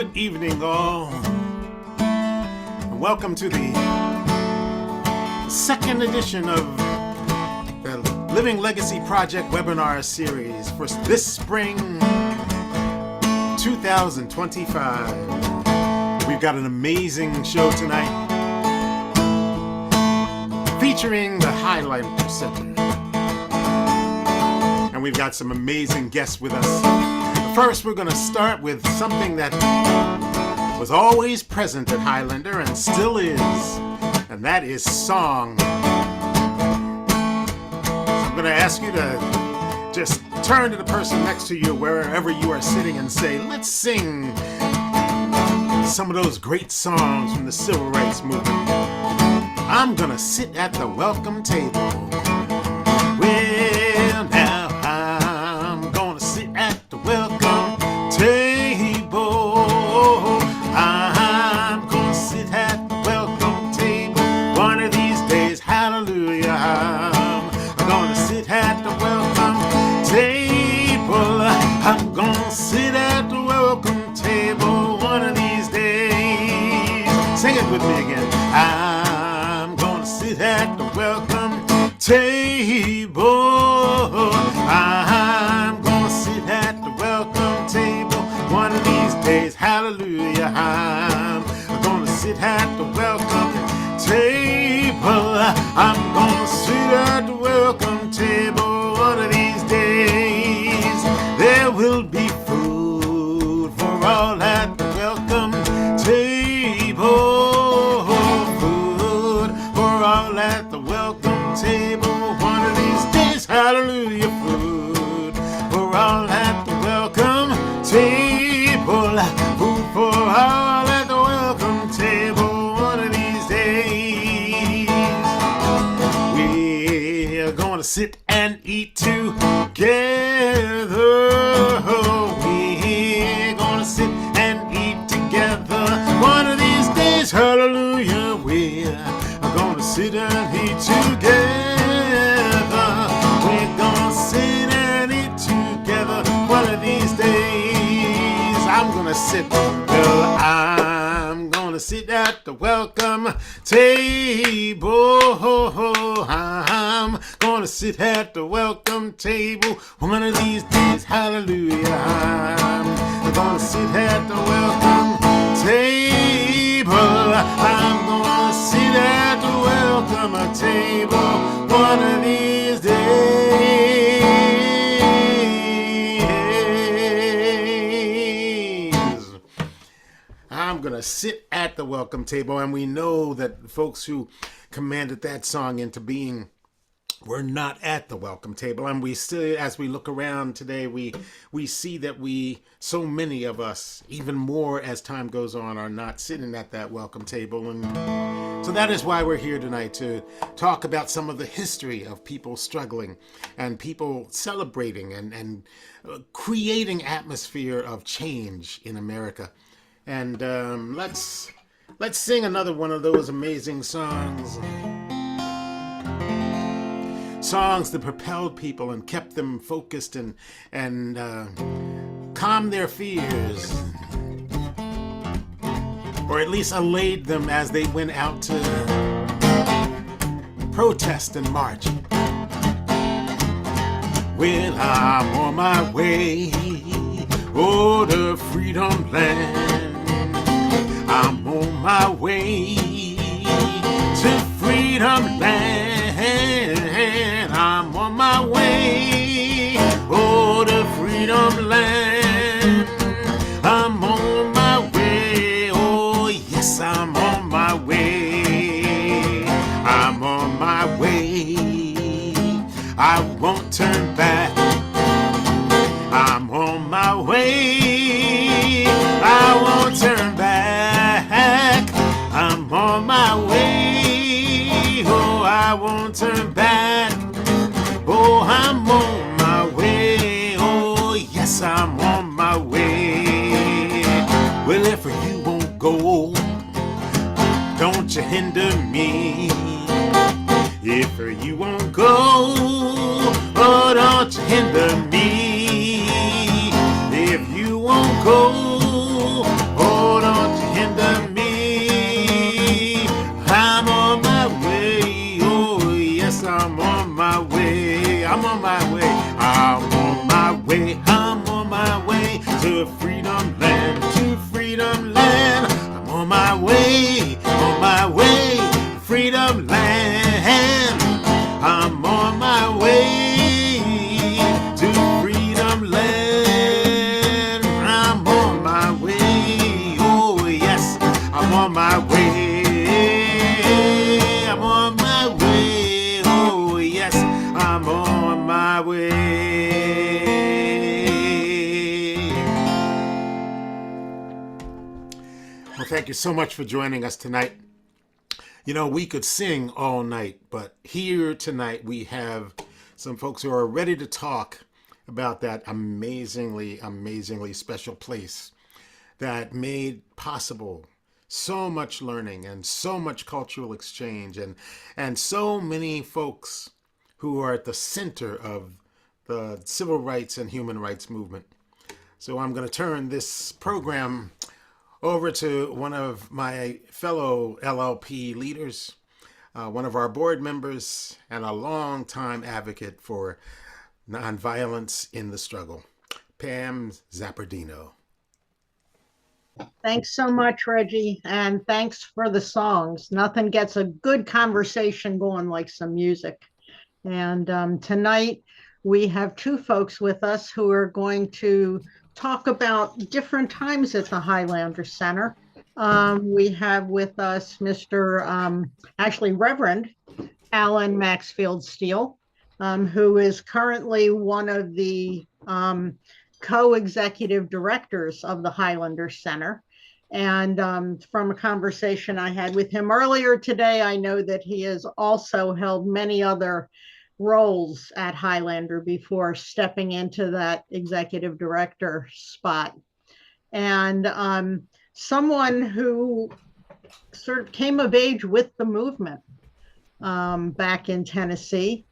Good evening, all, and welcome to the second edition of the Living Legacy Project webinar series for this spring 2025. We've got an amazing show tonight featuring the Highlander Center, and we've got some amazing guests with us. First, we're going to start with something that was always present at Highlander and still is, and that is song. So I'm going to ask you to just turn to the person next to you wherever you are sitting and say, let's sing some of those great songs from the Civil Rights Movement. I'm going to sit at the welcome table. Well, now I'm going to sit at the welcome table. I'm gonna sit at the welcome table one of these days. Hallelujah. I'm gonna sit at the welcome table. I'm gonna sit at the welcome table one of these days. Sing it with me again. I'm gonna sit at the welcome table. I'm gonna sit at the welcome table one of these days. Hallelujah. I'm gonna sit at the welcome table. I'm gonna sit at the welcome table one of these days. There will be food for all at the welcome table. Food for all at the welcome table one of these days. Hallelujah. Food for all at the welcome table. Food for all at the welcome table one of these days. We're gonna sit and eat together. We're gonna sit and eat together one of these days. Hallelujah. We're gonna sit and eat together. We're gonna sit and eat together one of these days. I'm gonna sit, well, I'm gonna sit at the welcome table. I'm gonna sit at the welcome table one of these days. Hallelujah. I'm gonna sit at the welcome table. I'm gonna sit at the welcome table one of these days. I'm gonna sit at the welcome table, and we know that folks who commanded that song into being were not at the welcome table, and we still, as we look around today, we see that so many of us, even more as time goes on, are not sitting at that welcome table. And so that is why we're here tonight, to talk about some of the history of people struggling and people celebrating and creating atmosphere of change in America. And let's sing another one of those amazing songs. Songs that propelled people and kept them focused and calmed their fears, or at least allayed them as they went out to protest and march. Well, I'm on my way, oh, to freedom land. I'm on my way to freedom land. I'm on my way, oh, to freedom land. I'm on my way, oh, yes, I'm on my way. I'm on my way, I won't turn back. I'm on my way, I won't turn back. I'm on my way, oh, I won't turn back. Oh, I'm on my way, oh, yes, I'm on my way. Well, if you won't go, don't you hinder me. If you won't go, oh, don't you hinder me. If you won't go, oh, on my way. I'm on my way. I'm on my way to freedom land, to freedom land. I'm on my way, freedom land. I'm on my way to freedom land. I'm on my way. Oh yes, I'm on my way. I'm on my way. Oh yes, I'm on my way. Well, thank you so much for joining us tonight. You know, we could sing all night, but here tonight we have some folks who are ready to talk about that amazingly, amazingly special place that made possible so much learning and so much cultural exchange and so many folks who are at the center of the civil rights and human rights movement. So I'm going to turn this program over to one of my fellow LLP leaders, one of our board members, and a longtime advocate for nonviolence in the struggle, Pam Zappardino. Thanks so much, Reggie, and thanks for the songs. Nothing gets a good conversation going like some music. And tonight we have two folks with us who are going to talk about different times at the Highlander Center. We have with us actually Reverend Alan Maxfield Steele, who is currently one of the co-executive directors of the Highlander Center. And from a conversation I had with him earlier today, I know that he has also held many other roles at Highlander before stepping into that executive director spot. And someone who sort of came of age with the movement back in Tennessee.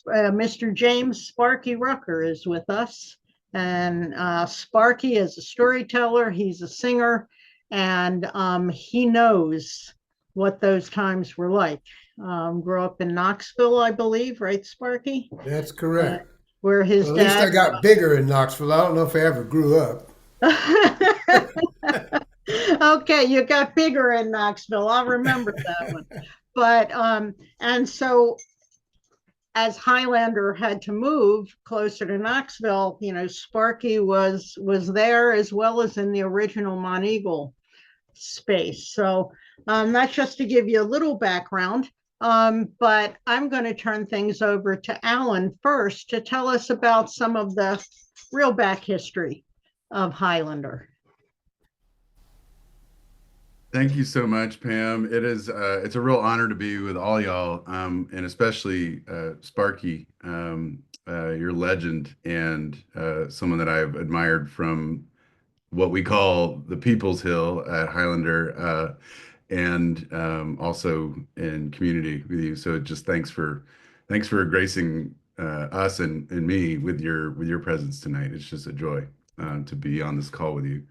Mr. James Sparky Rucker is with us. And Sparky is a storyteller, he's a singer, and he knows what those times were like. Grew up in Knoxville, I believe, right, Sparky? That's correct. Where his Well, at least I got bigger in Knoxville. I don't know if I ever grew up. Okay, you got bigger in Knoxville. I'll remember that one. But and so as Highlander had to move closer to Knoxville, you know, Sparky was there as well as in the original Monteagle space. So that's just to give you a little background. But I'm going to turn things over to Alan first to tell us about some of the real back history of Highlander. Thank you so much, Pam. It's a real honor to be with all y'all, and especially Sparky. You're a legend and someone that I've admired from what we call the People's Hill at Highlander, and also in community with you. So just thanks for gracing us and me with your presence tonight. It's just a joy to be on this call with you.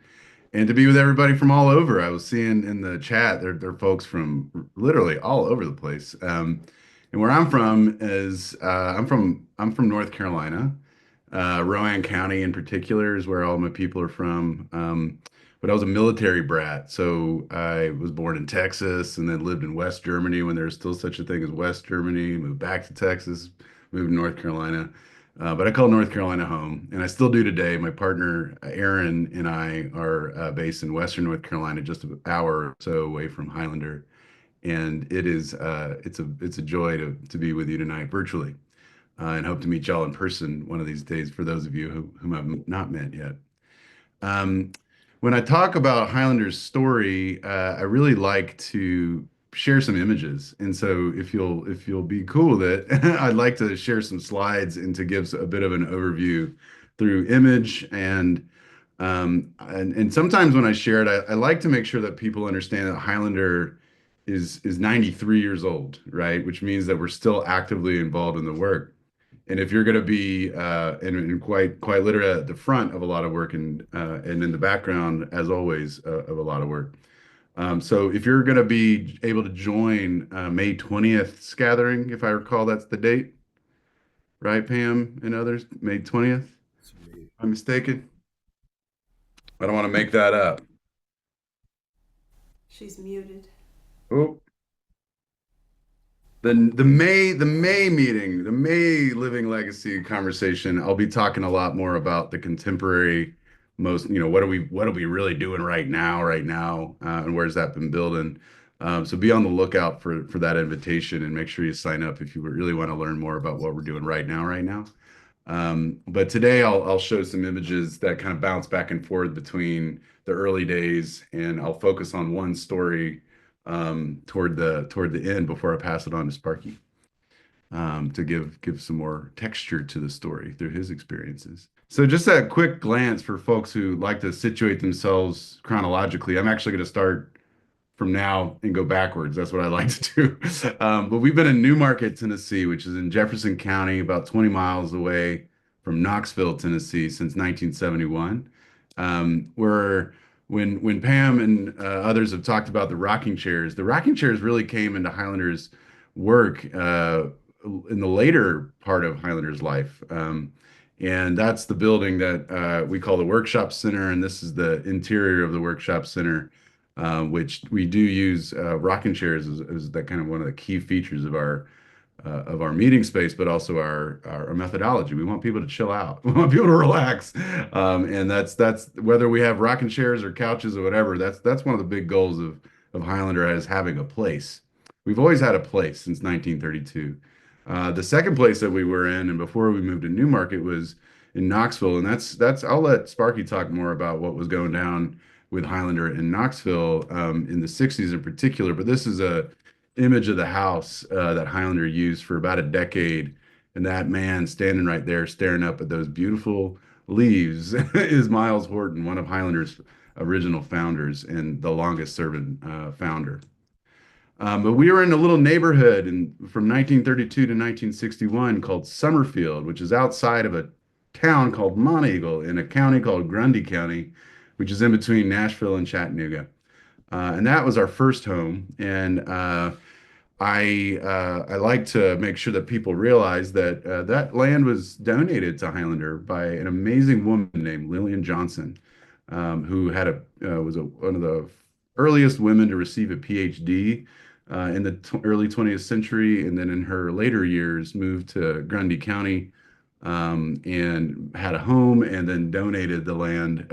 And to be with everybody from all over. I was seeing in the chat, there are folks from literally all over the place. And where I'm from is I'm from North Carolina. Rowan County in particular is where all my people are from. But I was a military brat, so I was born in Texas and then lived in West Germany when there was still such a thing as West Germany. Moved back to Texas, moved to North Carolina. But I call North Carolina home, and I still do today. My partner Aaron and I are based in Western North Carolina, just an hour or so away from Highlander, and it's a joy to be with you tonight virtually, and hope to meet y'all in person one of these days. For those of you whom I've not met yet, when I talk about Highlander's story, I really like to share some images. And so if you'll be cool with it, I'd like to share some slides and to give a bit of an overview through image and sometimes when I share it, I like to make sure that people understand that Highlander is 93 years old, right? Which means that we're still actively involved in the work. And if you're going to be and quite literally at the front of a lot of work and in the background, as always, of a lot of work. So if you're going to be able to join May 20th gathering, if I recall, that's the date. right, Pam and others? May 20th? I'm mistaken. I don't want to make that up. She's muted. Oh, the May meeting, the May Living Legacy conversation, I'll be talking a lot more about the contemporary most, what are we really doing right now, and where's that been building? So be on the lookout for that invitation and make sure you sign up if you really want to learn more about what we're doing right now. But today I'll show some images that kind of bounce back and forth between the early days, and I'll focus on one story toward the end before I pass it on to Sparky to give some more texture to the story through his experiences. So just a quick glance for folks who like to situate themselves chronologically. I'm actually going to start from now and go backwards. That's what I like to do. But we've been in Newmarket, Tennessee, which is in Jefferson County, about 20 miles away from Knoxville, Tennessee, since 1971. Where when Pam and others have talked about the rocking chairs really came into Highlander's work in the later part of Highlander's life. And that's the building that we call the Workshop Center, and this is the interior of the Workshop Center, which we do use rocking chairs as that kind of one of the key features of our meeting space, but also our methodology. We want people to chill out. We want people to relax, and that's whether we have rocking chairs or couches or whatever. That's one of the big goals of Highlander as having a place. We've always had a place since 1932. The second place that we were in, and before we moved to Newmarket, was in Knoxville, and that's I'll let Sparky talk more about what was going down with Highlander in Knoxville in the 60s in particular. But this is a image of the house that Highlander used for about a decade, and that man standing right there staring up at those beautiful leaves is Miles Horton, one of Highlander's original founders and the longest serving founder. But we were in a little neighborhood from 1932 to 1961 called Summerfield, which is outside of a town called Monteagle in a county called Grundy County, which is in between Nashville and Chattanooga. And that was our first home. And I like to make sure that people realize that that land was donated to Highlander by an amazing woman named Lillian Johnson, who was one of the earliest women to receive a PhD in the early 20th century, and then in her later years moved to Grundy County and had a home, and then donated the land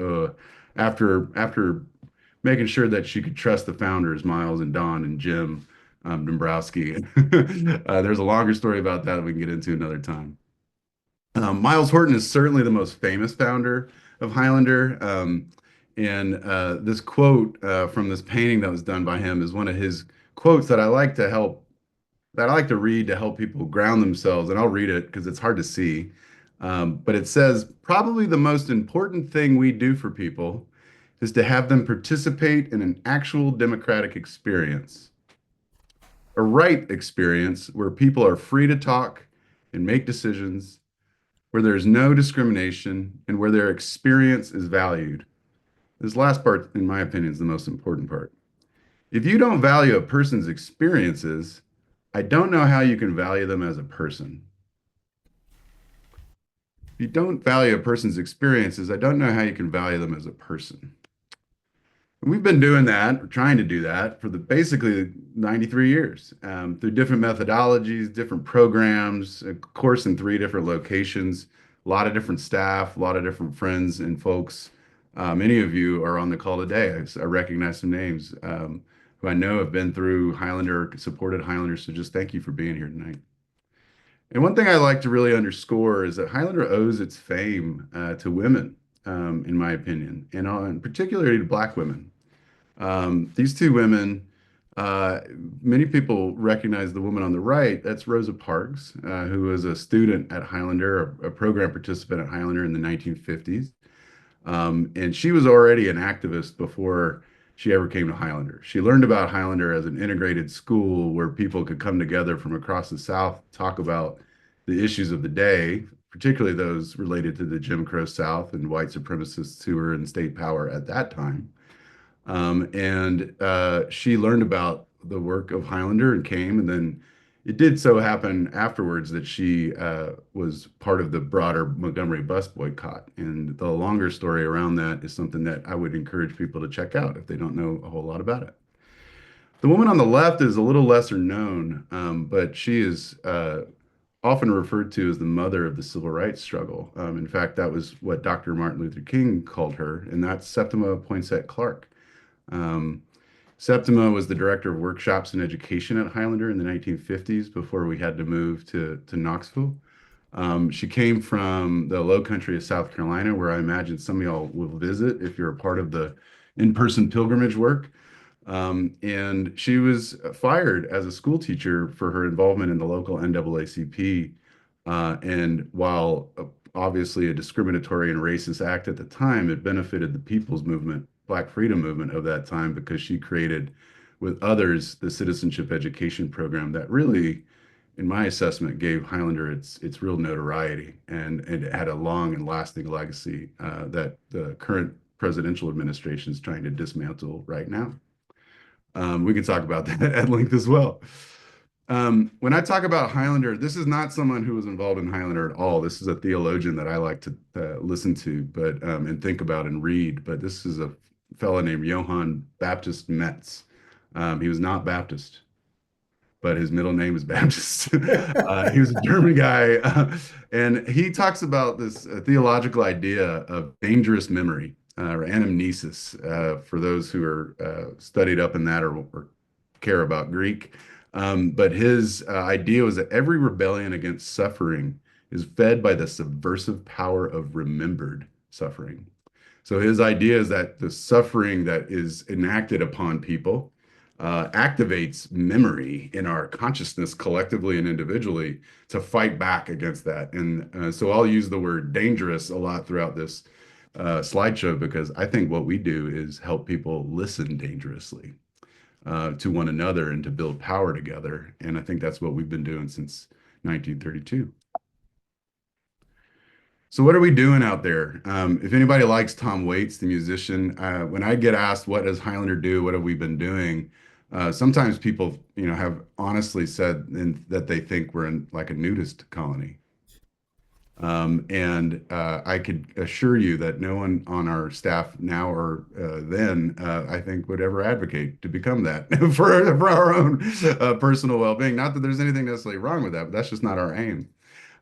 after making sure that she could trust the founders, Miles and Don and Jim Dombrowski. There's a longer story about that we can get into another time. Miles Horton is certainly the most famous founder of Highlander. And this quote from this painting that was done by him is one of his quotes that I like to read to help people ground themselves. And I'll read it because it's hard to see. But it says, probably the most important thing we do for people is to have them participate in an actual democratic experience, a right experience where people are free to talk and make decisions, where there's no discrimination, and where their experience is valued. This last part, in my opinion, is the most important part. If you don't value a person's experiences, I don't know how you can value them as a person. If you don't value a person's experiences, I don't know how you can value them as a person. And we've been doing that, or trying to do that, for basically 93 years through different methodologies, different programs, of course, in 3 different locations, a lot of different staff, a lot of different friends and folks. Many of you are on the call today. I recognize some names who I know have been through Highlander, supported Highlander. So just thank you for being here tonight. And one thing I like to really underscore is that Highlander owes its fame to women, in my opinion, and particularly to Black women. These 2 women, many people recognize the woman on the right. That's Rosa Parks, who was a student at Highlander, a program participant at Highlander in the 1950s. And she was already an activist before she ever came to Highlander. She learned about Highlander as an integrated school where people could come together from across the South, talk about the issues of the day, particularly those related to the Jim Crow South and white supremacists who were in state power at that time. And she learned about the work of Highlander and came and then It did so happen afterwards that she was part of the broader Montgomery bus boycott. And the longer story around that is something that I would encourage people to check out if they don't know a whole lot about it. The woman on the left is a little lesser known, but she is often referred to as the mother of the civil rights struggle. In fact, that was what Dr. Martin Luther King called her, and that's Septima Poinsett Clark. Um, Septima was the director of workshops and education at Highlander in the 1950s before we had to move to Knoxville. She came from the low country of South Carolina, where I imagine some of y'all will visit if you're a part of the in-person pilgrimage work. And she was fired as a school teacher for her involvement in the local NAACP. And while obviously a discriminatory and racist act at the time, it benefited the people's movement, Black freedom movement of that time, because she created with others the citizenship education program that really, in my assessment, gave Highlander its real notoriety, and it had a long and lasting legacy that the current presidential administration is trying to dismantle right now. We can talk about that at length as well. When I talk about Highlander, this is not someone who was involved in Highlander at all. This is a theologian that I like to listen to, but and think about and read. But this is a fellow named Johann Baptist Metz. He was not Baptist, but his middle name is Baptist. He was a German guy, and he talks about this theological idea of dangerous memory or anamnesis for those who are studied up in that or care about Greek. But his idea was that every rebellion against suffering is fed by the subversive power of remembered suffering. So his idea is that the suffering that is enacted upon people activates memory in our consciousness collectively and individually to fight back against that. And so I'll use the word dangerous a lot throughout this slideshow, because I think what we do is help people listen dangerously to one another and to build power together. And I think that's what we've been doing since 1932. So what are we doing out there? If anybody likes Tom Waits, the musician, when I get asked, what does Highlander do? What have we been doing? Sometimes people, have honestly said that they think we're in like a nudist colony. And I could assure you that no one on our staff now or then, I think, would ever advocate to become that for our own personal well-being. Not that there's anything necessarily wrong with that, but that's just not our aim.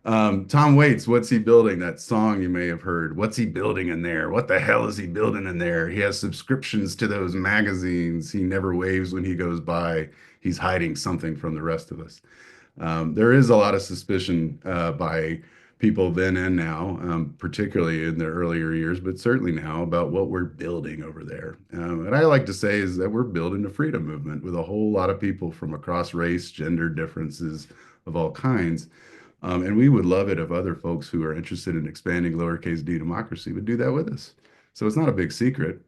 Tom Waits, what's he building? That song you may have heard. What's he building in there? What the hell is he building in there? He has subscriptions to those magazines. He never waves when he goes by. He's hiding something from the rest of us. There is a lot of suspicion by people then and now, particularly in the earlier years, but certainly now, about what we're building over there. And I like to say is that we're building a freedom movement with a whole lot of people from across race, gender differences of all kinds. And we would love it if other folks who are interested in expanding lowercase d democracy would do that with us. So it's not a big secret.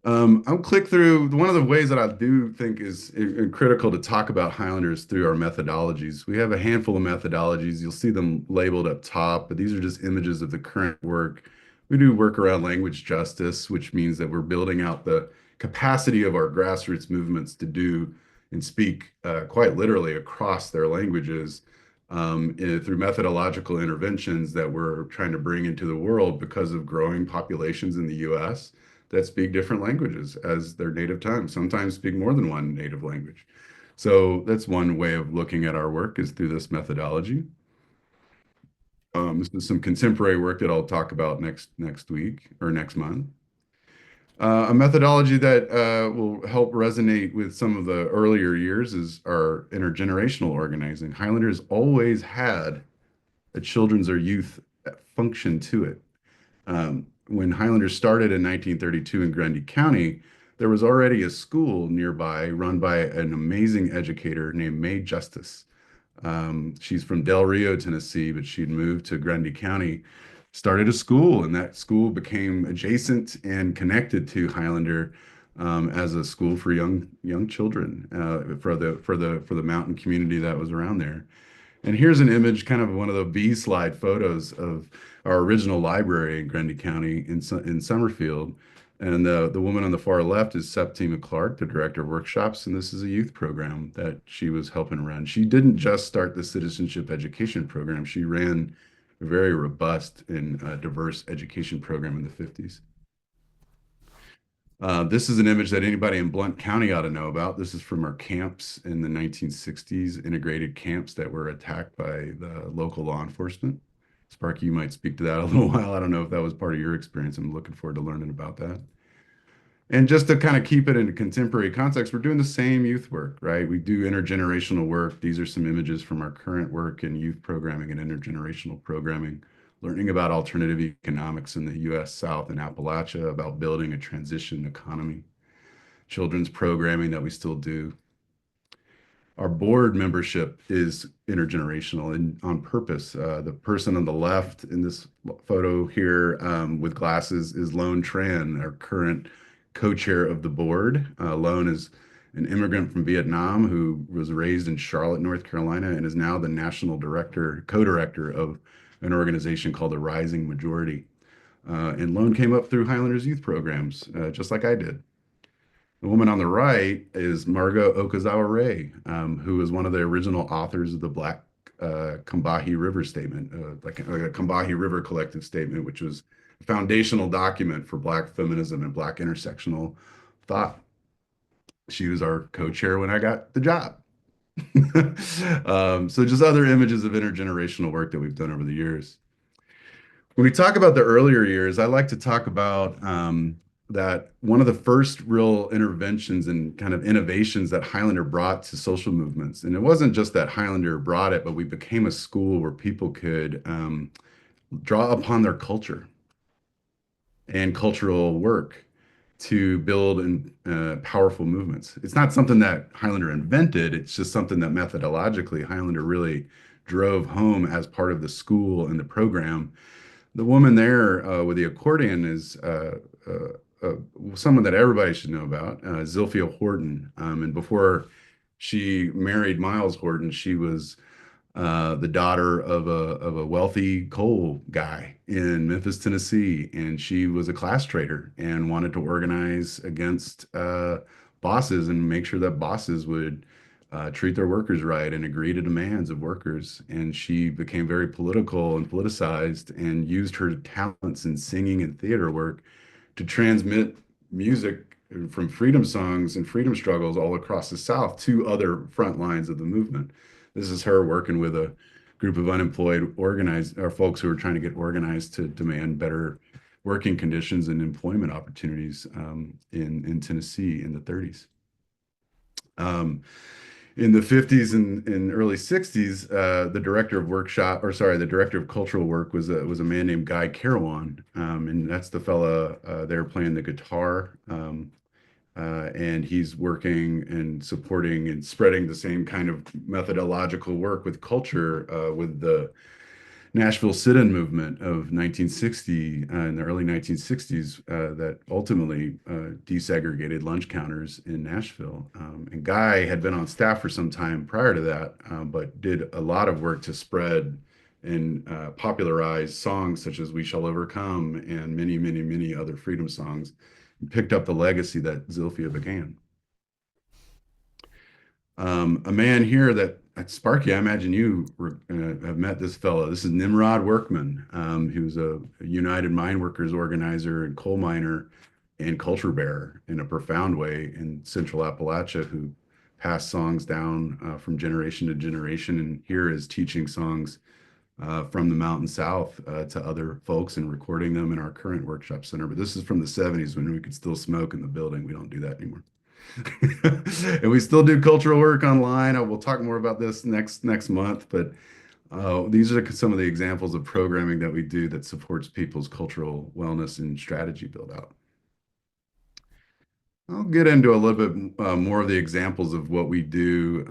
I'll click through one of the ways that I do think is critical to talk about Highlanders through our methodologies. We have a handful of methodologies. You'll see them labeled up top, but these are just images of the current work. We do work around language justice, which means that we're building out the capacity of our grassroots movements to do and speak quite literally across their languages through methodological interventions that we're trying to bring into the world because of growing populations in the US that speak different languages as their native tongue, sometimes speak more than one native language. So that's one way of looking at our work, is through this methodology. This is some contemporary work that I'll talk about next week or next month. A methodology that will help resonate with some of the earlier years is our intergenerational organizing. Highlanders always had a children's or youth function to it. When Highlanders started in 1932 in Grundy County, there was already a school nearby run by an amazing educator named Mae Justice. She's from Del Rio, Tennessee, but she'd moved to Grundy County, started a school, and that school became adjacent and connected to Highlander as a school for young children for the mountain community that was around there. And here's an image, kind of one of the B-slide photos of our original library in Grundy County in Summerfield. And the woman on the far left is Septima Clark, the director of workshops, and this is a youth program that she was helping run. She didn't just start the citizenship education program. She ran a very robust and diverse education program in the 50s. This is an image that anybody in Blount County ought to know about. This is from our camps in the 1960s, integrated camps that were attacked by the local law enforcement. Sparky, you might speak to that a little while. I don't know if that was part of your experience. I'm looking forward to learning about that. And just to kind of keep it in a contemporary context, we're doing the same youth work, right? We do intergenerational work. These are some images from our current work in youth programming and intergenerational programming, learning about alternative economics in the US South and Appalachia, about building a transition economy, children's programming that we still do. Our board membership is intergenerational and on purpose. The person on the left in this photo here with glasses is Lone Tran, our current co-chair of the board. Lone is an immigrant from Vietnam who was raised in Charlotte, North Carolina, and is now the national director, co-director of an organization called the Rising Majority. And Lone came up through Highlanders youth programs, just like I did. The woman on the right is Margot Okazawa Ray, who is one of the original authors of the Black Combahee River Statement, like a Combahee River Collective Statement, which was a foundational document for Black feminism and Black intersectional thought. She was our co-chair when I got the job. So just other images of intergenerational work that we've done over the years. When we talk about the earlier years, I like to talk about that one of the first real interventions and kind of innovations that Highlander brought to social movements. And it wasn't just that Highlander brought it, but we became a school where people could draw upon their culture and cultural work to build powerful movements. It's not something that Highlander invented. It's just something that methodologically Highlander really drove home as part of the school and the program. The woman there with the accordion is someone that everybody should know about, Zilphia Horton. And before she married Miles Horton, she was the daughter of a wealthy coal guy in Memphis, Tennessee, and she was a class trader and wanted to organize against bosses and make sure that bosses would treat their workers right and agree to demands of workers. And she became very political and politicized and used her talents in singing and theater work to transmit music from freedom songs and freedom struggles all across the South to other front lines of the movement. This is her working with a group of unemployed organized or folks who are trying to get organized to demand better working conditions and employment opportunities in Tennessee in the 30s. In the 50s and early 60s, the director of cultural work was a man named Guy Carawan, and that's the fella there playing the guitar. And he's working and supporting and spreading the same kind of methodological work with culture with the Nashville sit-in movement of 1960 in the early 1960s that ultimately desegregated lunch counters in Nashville. And Guy had been on staff for some time prior to that, but did a lot of work to spread and popularize songs such as We Shall Overcome and many, many, many other freedom songs, and picked up the legacy that Zilphia began. A man here that Sparky, I imagine you have met this fellow. This is Nimrod Workman, who's a United Mine Workers organizer and coal miner and culture bearer in a profound way in Central Appalachia, who passed songs down from generation to generation, and here is teaching songs from the Mountain South to other folks and recording them in our current workshop center. But this is from the 70s when we could still smoke in the building. We don't do that anymore. And we still do cultural work online. We'll talk more about this next month, but these are some of the examples of programming that we do that supports people's cultural wellness and strategy build out. I'll get into a little bit more of the examples of what we do,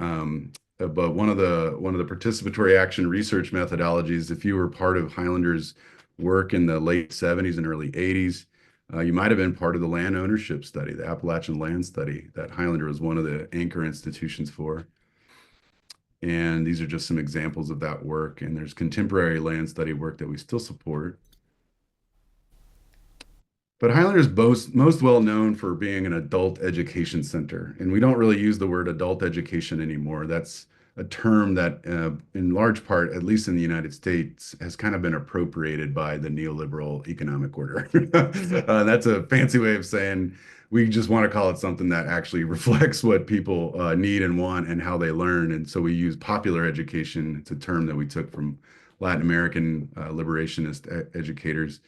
but one of the participatory action research methodologies, if you were part of Highlander's work in the late 70s and early 80s, you might have been part of the land ownership study, the Appalachian land study that Highlander was one of the anchor institutions for. And these are just some examples of that work. And there's contemporary land study work that we still support. But Highlander is most well known for being an adult education center. And we don't really use the word adult education anymore. That's a term that, in large part, at least in the United States, has kind of been appropriated by the neoliberal economic order. That's a fancy way of saying we just want to call it something that actually reflects what people need and want and how they learn. And so we use popular education. It's a term that we took from Latin American liberationist educators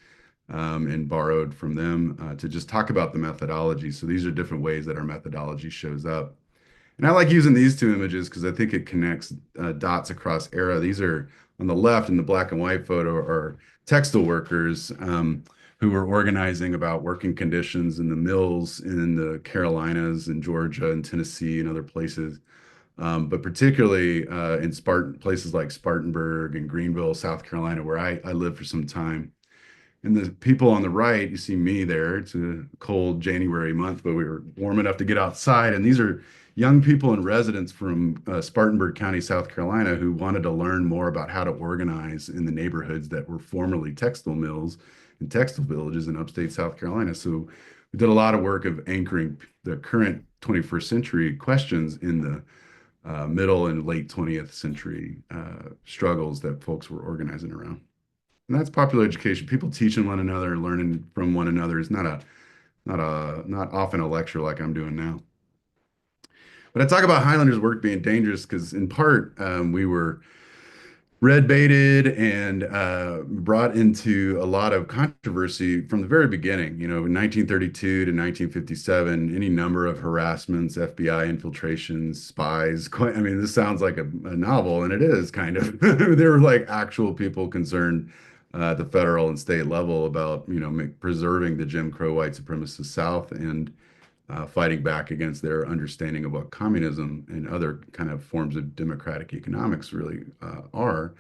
and borrowed from them to just talk about the methodology. So these are different ways that our methodology shows up. And I like using these two images because I think it connects dots across era. These are on the left in the black and white photo are textile workers who were organizing about working conditions in the mills in the Carolinas and Georgia and Tennessee and other places. But particularly in places like Spartanburg and Greenville, South Carolina, where I lived for some time. And the people on the right, you see me there. It's a cold January month, but we were warm enough to get outside. And these are young people and residents from Spartanburg County, South Carolina, who wanted to learn more about how to organize in the neighborhoods that were formerly textile mills and textile villages in upstate South Carolina. So we did a lot of work of anchoring the current 21st century questions in the middle and late 20th century struggles that folks were organizing around. And that's popular education. People teaching one another, learning from one another is not often a lecture like I'm doing now. But I talk about Highlander's work being dangerous because in part we were red baited and brought into a lot of controversy from the very beginning. You know, in 1932 to 1957, any number of harassments, FBI infiltrations, spies. I mean, this sounds like a novel, and it is kind of. There were like actual people concerned at the federal and state level about, you know, preserving the Jim Crow white supremacist South and fighting back against their understanding of what communism and other kind of forms of democratic economics really are,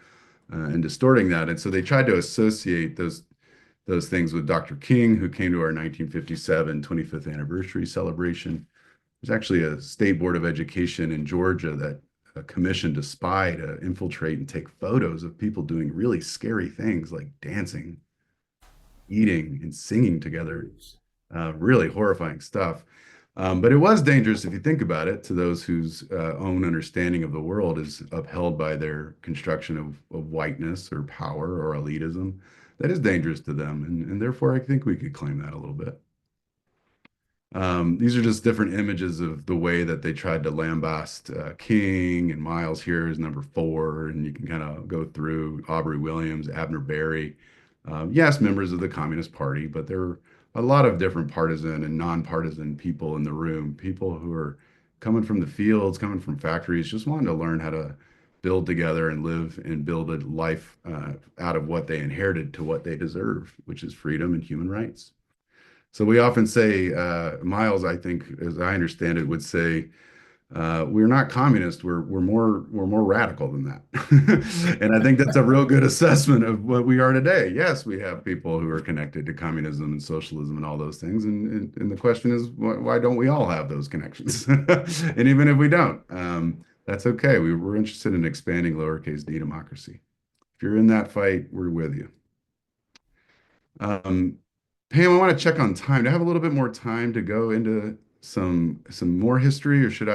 and distorting that. And so they tried to associate those things with Dr. King, who came to our 1957 25th anniversary celebration. There's actually a state board of education in Georgia that commissioned a spy to infiltrate and take photos of people doing really scary things like dancing, eating, and singing together. Really horrifying stuff. But it was dangerous if you think about it to those whose own understanding of the world is upheld by their construction of whiteness or power or elitism. That is dangerous to them. And therefore, I think we could claim that a little bit. These are just different images of the way that they tried to lambast King, and Miles here is number 4. And you can kind of go through Aubrey Williams, Abner Berry. Yes, members of the Communist Party, but there were a lot of different partisan and nonpartisan people in the room, people who are coming from the fields, coming from factories, just wanting to learn how to build together and live and build a life out of what they inherited to what they deserve, which is freedom and human rights. So we often say, Miles, I think, as I understand it, would say, we're not communist. We're more radical than that. And I think that's a real good assessment of what we are today. Yes, we have people who are connected to communism and socialism and all those things. And the question is, why don't we all have those connections? And even if we don't, that's okay. We're interested in expanding lowercase d democracy. If you're in that fight, we're with you. Pam, I want to check on time. Do I have a little bit more time to go into some more history, or should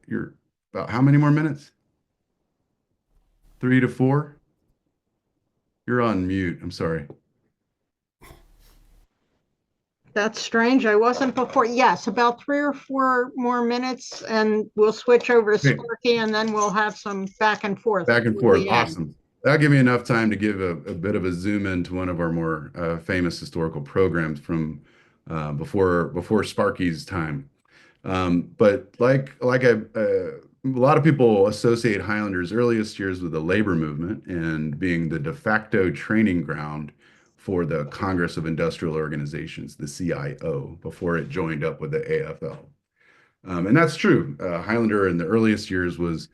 you're about how many more minutes? 3 to 4? You're on mute. I'm sorry. That's strange. I wasn't before. Yes, about 3 or 4 more minutes, and we'll switch over to Okay. Sparky, and then we'll have some back and forth. Back and forth. Awesome. That'll give me enough time to give a bit of a zoom into one of our more famous historical programs from before Sparky's time. But like a lot of people associate Highlander's earliest years with the labor movement and being the de facto training ground for the Congress of Industrial Organizations, the CIO, before it joined up with the AFL. And that's true. Highlander in the earliest years was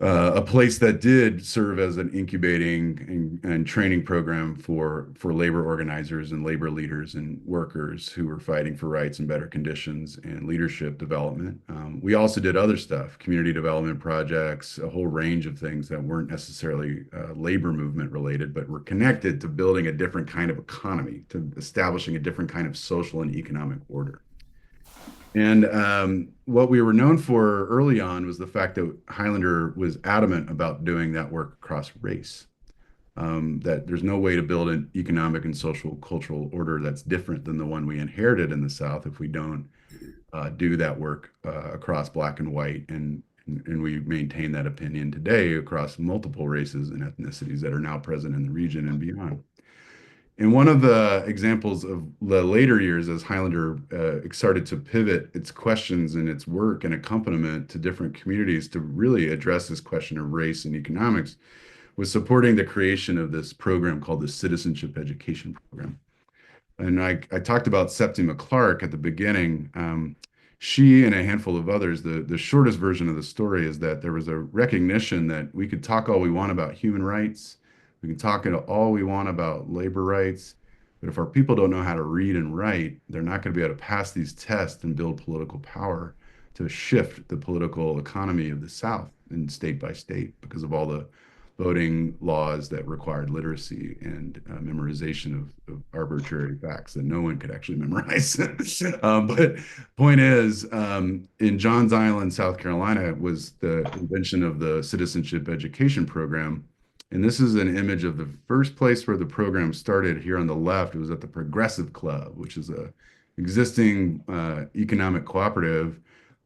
a place that did serve as an incubating and training program for labor organizers and labor leaders and workers who were fighting for rights and better conditions and leadership development. We also did other stuff, community development projects, a whole range of things that weren't necessarily labor movement related, but were connected to building a different kind of economy, to establishing a different kind of social and economic order. And what we were known for early on was the fact that Highlander was adamant about doing that work across race. That there's no way to build an economic and social cultural order that's different than the one we inherited in the South if we don't do that work across black and white. And we maintain that opinion today across multiple races and ethnicities that are now present in the region and beyond. And one of the examples of the later years as Highlander started to pivot its questions and its work and accompaniment to different communities to really address this question of race and economics was supporting the creation of this program called the Citizenship Education Program. And I talked about Septima Clark at the beginning. She and a handful of others, the shortest version of the story is that there was a recognition that we could talk all we want about human rights. We can talk all we want about labor rights, but if our people don't know how to read and write, they're not going to be able to pass these tests and build political power to shift the political economy of the South and state by state because of all the voting laws that required literacy and memorization of arbitrary facts that no one could actually memorize. But point is, in Johns Island, South Carolina, was the invention of the Citizenship Education Program. And this is an image of the first place where the program started here on the left. It was at the Progressive Club, which is a existing economic cooperative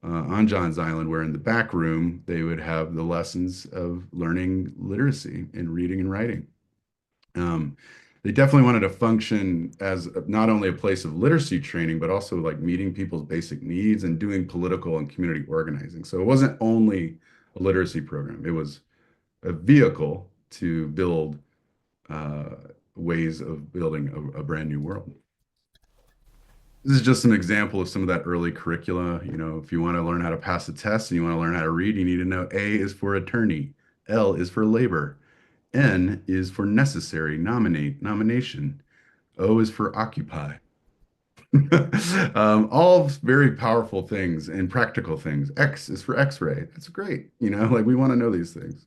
on Johns Island, where in the back room, they would have the lessons of learning literacy and reading and writing. They definitely wanted to function as not only a place of literacy training, but also like meeting people's basic needs and doing political and community organizing. So it wasn't only a literacy program, it was a vehicle to build ways of building a brand new world. This is just an example of some of that early curricula. You know, if you want to learn how to pass a test and you want to learn how to read, you need to know A is for attorney, L is for labor, N is for necessary, nomination, O is for occupy. All very powerful things and practical things. X is for X-ray. That's great. You know, like we want to know these things.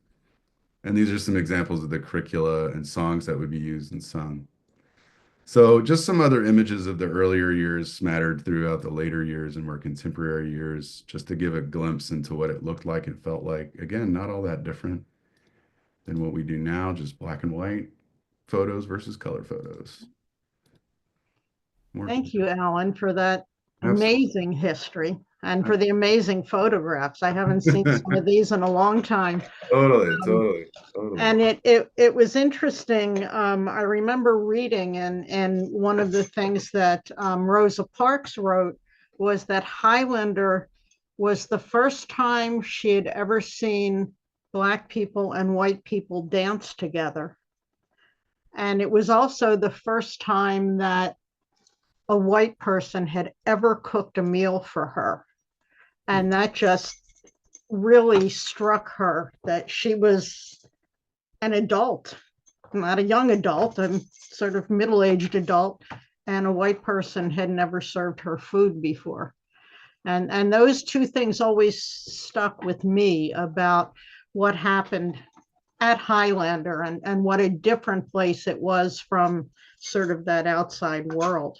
And these are some examples of the curricula and songs that would be used and sung. So just some other images of the earlier years smattered throughout the later years and more contemporary years, just to give a glimpse into what it looked like and felt like. Again, not all that different than what we do now, just black and white photos versus color photos. Thank you, Alan, for that Absolutely. amazing history and for the amazing photographs. I haven't seen some of these in a long time. Totally. And it was interesting. I remember reading, and one of the things that Rosa Parks wrote was that Highlander was the first time she had ever seen Black people and white people dance together. And it was also the first time that a white person had ever cooked a meal for her. And that just really struck her, that she was an adult, not a young adult, a sort of middle-aged adult, and a white person had never served her food before. And those two things always stuck with me about what happened at Highlander and what a different place it was from sort of that outside world.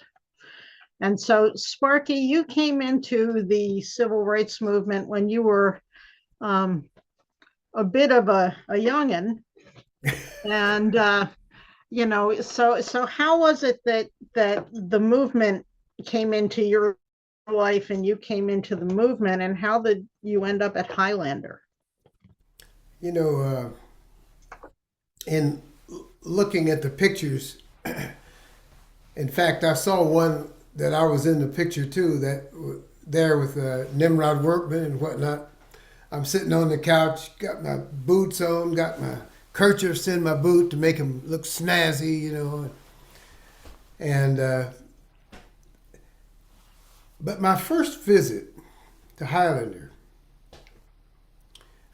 And so, Sparky, you came into the civil rights movement when you were a bit of a youngin'. And, you know, so how was it that the movement came into your life and you came into the movement, and how did you end up at Highlander? You know, in looking at the pictures, in fact, I saw one that I was in the picture too, that there with Nimrod Workman and whatnot. I'm sitting on the couch, got my boots on, got my kerchiefs in my boot to make them look snazzy, you know. And but my first visit to Highlander,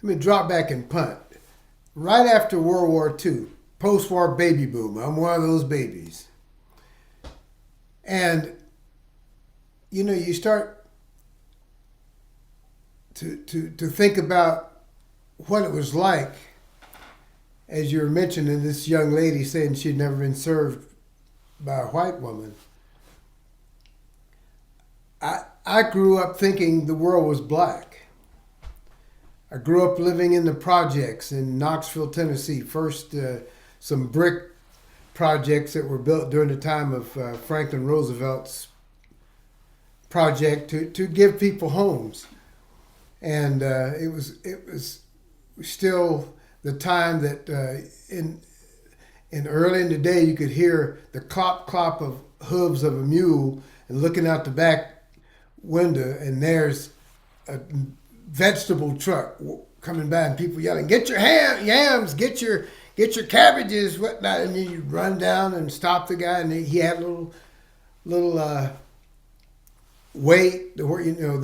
me drop back and punt. Right after World War II, post-war baby boom. I'm one of those babies. And, you know, you start to think about what it was like, as you were mentioning, this young lady saying she'd never been served by a white woman. I grew up thinking the world was black. I grew up living in the projects in Knoxville, Tennessee. First, some brick projects that were built during the time of Franklin Roosevelt's project to give people homes. And it was still the time that in early in the day you could hear the clop clop of hooves of a mule, and looking out the back window, and there's a vegetable truck coming by, and people yelling, "Get your yams, get your cabbages, whatnot," and then you run down and stop the guy, and he had a little weight, where you know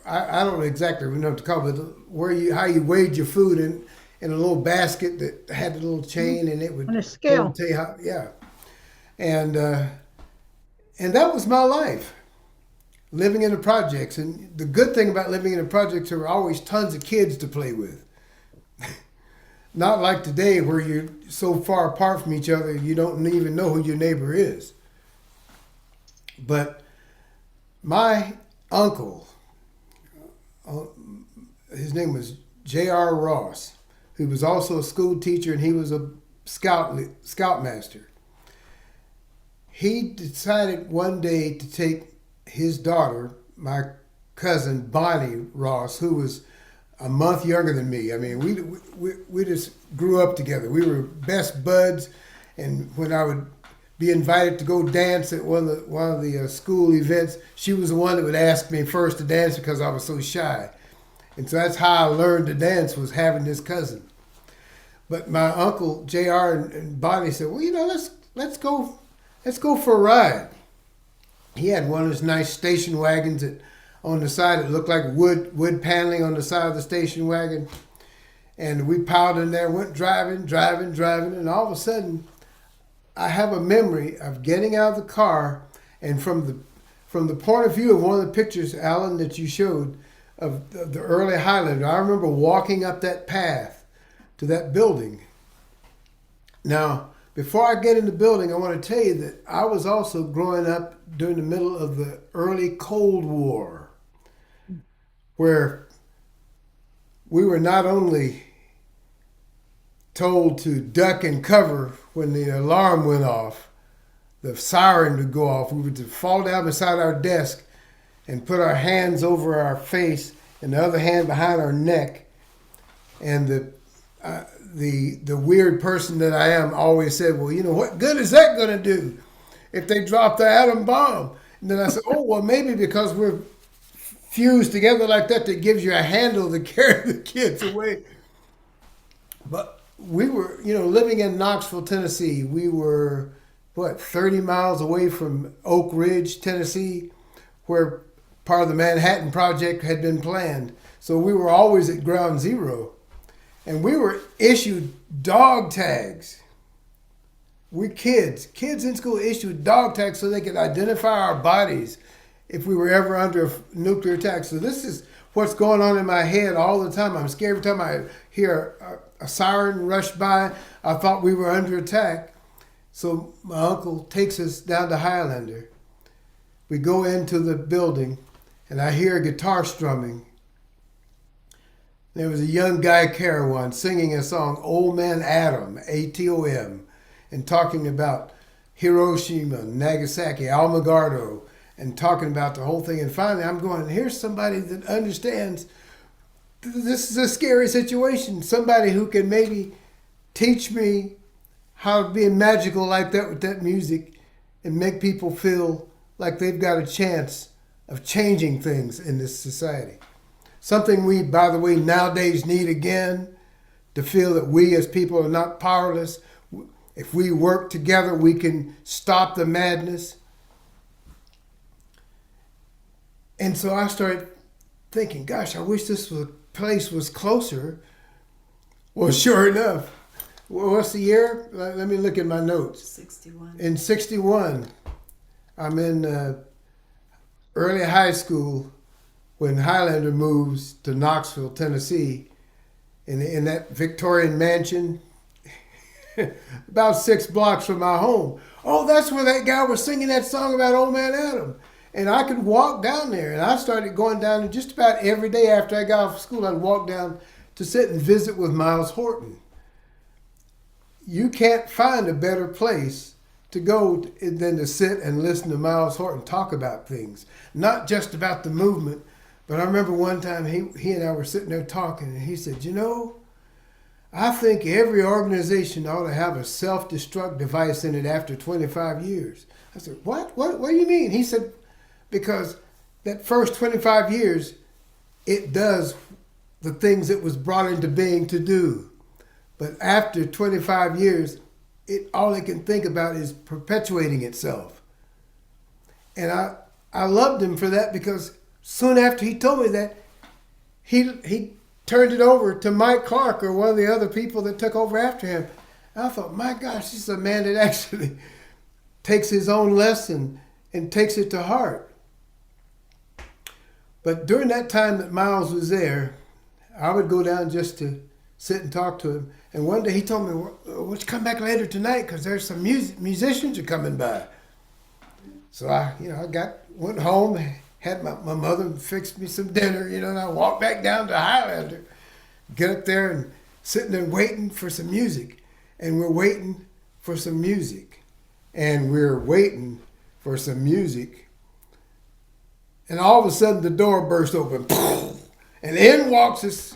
I don't know exactly what to call it, but how you weighed your food in a little basket that had a little chain, and it would On a scale. tell you how, yeah, and that was my life. Living in the projects. And the good thing about living in the projects, there were always tons of kids to play with. Not like today where you're so far apart from each other you don't even know who your neighbor is. But my uncle, his name was J.R. Ross, who was also a school teacher, and he was a scoutmaster. He decided one day to take his daughter, my cousin Bonnie Ross, who was a month younger than me. I mean, we just grew up together. We were best buds, and when I would be invited to go dance at one of the school events, she was the one that would ask me first to dance because I was so shy. And so that's how I learned to dance, was having this cousin. But my uncle J.R. and Bonnie said, "Well, you know, let's go for a ride." He had one of those nice station wagons that on the side it looked like wood paneling on the side of the station wagon. And we piled in there, went driving, and all of a sudden I have a memory of getting out of the car, and from the point of view of one of the pictures, Alan, that you showed of the early Highlander, I remember walking up that path to that building. Now, before I get in the building, I want to tell you that I was also growing up during the middle of the early Cold War, where we were not only told to duck and cover when the alarm went off, the siren would go off, we would fall down beside our desk and put our hands over our face and the other hand behind our neck. And the weird person that I am always said, "Well, you know, what good is that going to do if they drop the atom bomb?" And then I said, "Oh, well, maybe because we're fused together like that gives you a handle to carry the kids away." But we were, you know, living in Knoxville, Tennessee. We were, 30 miles away from Oak Ridge, Tennessee, where part of the Manhattan Project had been planned. So we were always at ground zero. And we were issued dog tags. We kids in school issued dog tags so they could identify our bodies if we were ever under a nuclear attack. So this is what's going on in my head all the time. I'm scared every time I hear a siren rush by. I thought we were under attack. So my uncle takes us down to Highlander. We go into the building, and I hear a guitar strumming. There was a young Guy Carawan singing a song, Old Man Atom, A-T-O-M, and talking about Hiroshima, Nagasaki, Almagardo, and talking about the whole thing. And finally, I'm going, here's somebody that understands this is a scary situation. Somebody who can maybe teach me how to be magical like that with that music and make people feel like they've got a chance of changing things in this society. Something we, by the way, nowadays need again, to feel that we as people are not powerless. If we work together, we can stop the madness. And so I started thinking, gosh, I wish this was place was closer. Well, sure enough. Well, what's the year? Let me look at my notes. 61. In 61, I'm in early high school when Highlander moves to Knoxville, Tennessee, in that Victorian mansion, about 6 blocks from my home. Oh, that's where that guy was singing that song about Old Man Adam. And I could walk down there, and I started going down there just about every day after I got off school. I'd walk down to sit and visit with Miles Horton. You can't find a better place to go than to sit and listen to Miles Horton talk about things, not just about the movement. But I remember one time he and I were sitting there talking, and he said, I think every organization ought to have a self-destruct device in it after 25 years. I said, what? What do you mean? He said, because that first 25 years, it does the things it was brought into being to do. But after 25 years, all it can think about is perpetuating itself. And I loved him for that, because soon after he told me that, he turned it over to Mike Clark, or one of the other people that took over after him. And I thought, my gosh, this is a man that actually takes his own lesson and takes it to heart. But during that time that Miles was there, I would go down just to sit and talk to him. And one day he told me, "Why don't you come back later tonight, because there's some musicians are coming by." So I went home, had my mother fixed me some dinner, and I walked back down to Highlander, get up there and sitting there waiting for some music. And we're waiting for some music. And we're waiting for some music. And all of a sudden the door burst open. And in walks this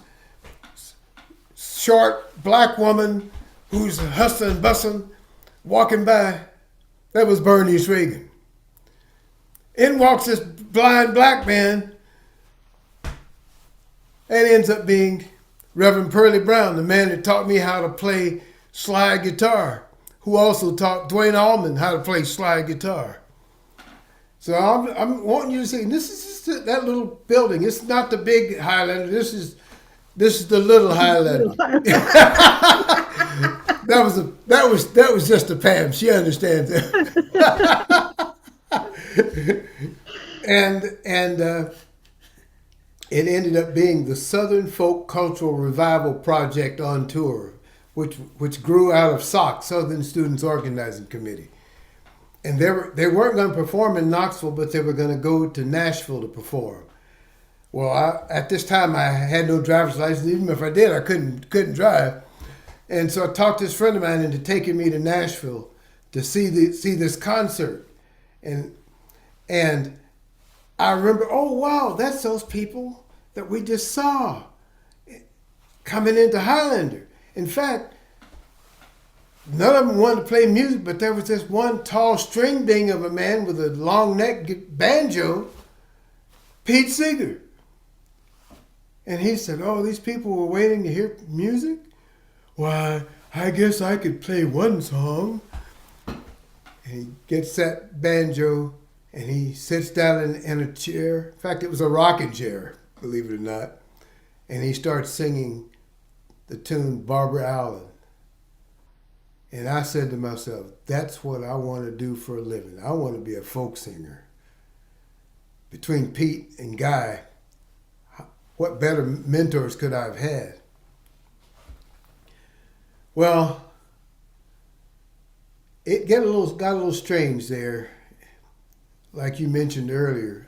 short black woman who's hustling and bustling, walking by. That was Bernice Reagan. In walks this blind black man, and ends up being Reverend Pearlie Brown, the man that taught me how to play slide guitar, who also taught Dwayne Allman how to play slide guitar. So I'm wanting you to see, this is just that little building. It's not the big Highlander. This is the little Highlander. that was just a Pam. She understands that. and it ended up being the Southern Folk Cultural Revival Project on tour, which grew out of SOC, Southern Students Organizing Committee. And they weren't going to perform in Knoxville, but they were going to go to Nashville to perform. Well, at this time, I had no driver's license. Even if I did, I couldn't drive. And so I talked this friend of mine into taking me to Nashville to see this concert. And I remember, oh, wow, that's those people that we just saw coming into Highlander. In fact, none of them wanted to play music, but there was this one tall string being of a man with a long neck banjo, Pete Seeger. And he said, oh, these people were waiting to hear music? Why, I guess I could play one song. And he gets that banjo and he sits down in a chair. In fact, it was a rocking chair, believe it or not. And he starts singing the tune Barbara Allen. And I said to myself, that's what I want to do for a living. I want to be a folk singer. Between Pete and Guy, what better mentors could I have had? Well, it got a little strange there. Like you mentioned earlier,